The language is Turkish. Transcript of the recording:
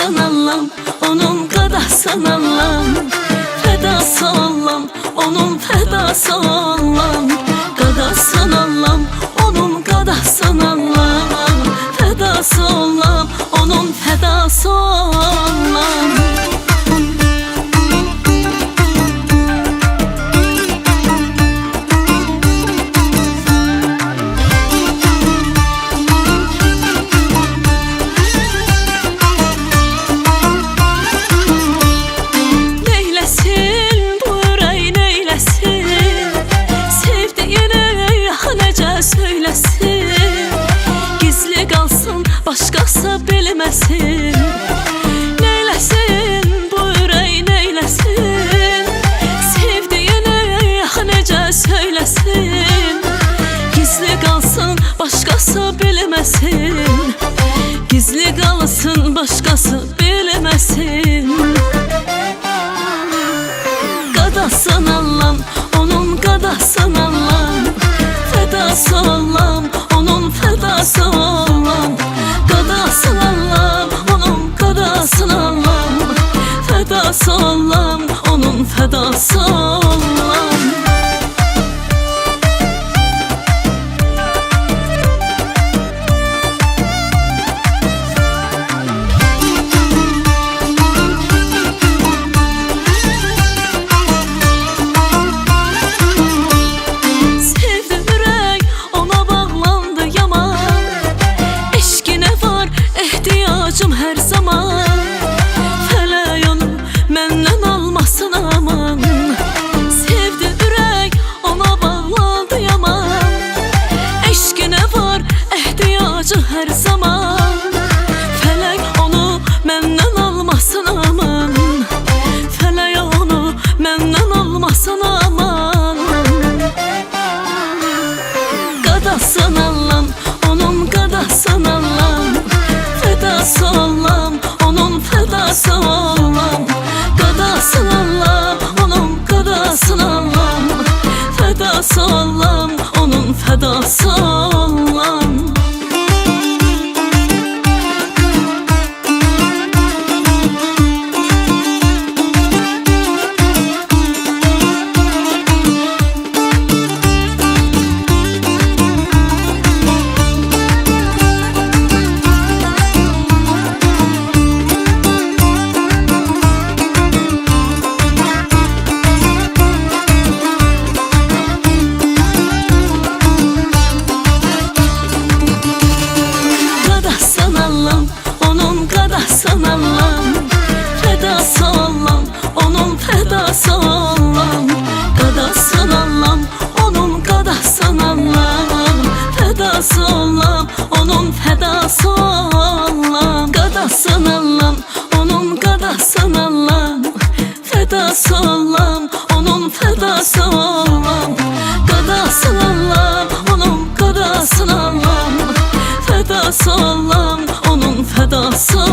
qadasın Allah'ım, onun qadasın Allah'ım. Fədası olam, onun fədası olam. Qadasın Allah'ım, onun qadasın Allah'ım. Fədası olam, onun fədası olam. Başqası bilməsin, neyləsin bu ürək neyləsin? Sevdiyini necə söyləsin? Gizli qalsın, başqası bilməsin. Gizli qalsın, başqası bilməsin. Qadasın Allah'ım, onun qadasın Allah'ım. Fədası olam, onun fədası olam. Qadasın Allah'ım, onun qadasın Allah'ım. Fədası olam, onun fədası olam. Her zaman fələk onu məndən almasın aman. Sevdi ürək, ona bağlandı yaman. Eşqinə var ehtiyacı hər zaman. Fələk onu məndən almasın aman. Fələk onu məndən almasın aman. Qadasın Allah'ım, onun qadasın Allah'ım. Fədası olam, onun fədası olam. Qadasın Allah'ım, onun qadasın olam. Fədası olam, onun fədası olam. Onun qadasın Allah'ım, fədası olam, onun fədası olam. Qadasın Allah'ım, onun qadasın Allah'ım. Fədası olam, onun fədası olam. Qadasın Allah'ım, onun qadasın Allah'ım. Fədası olam, onun fədası olam. Qadasın Allah'ım, onun qadasın Allah'ım. Fədası olam, onun fədası olam.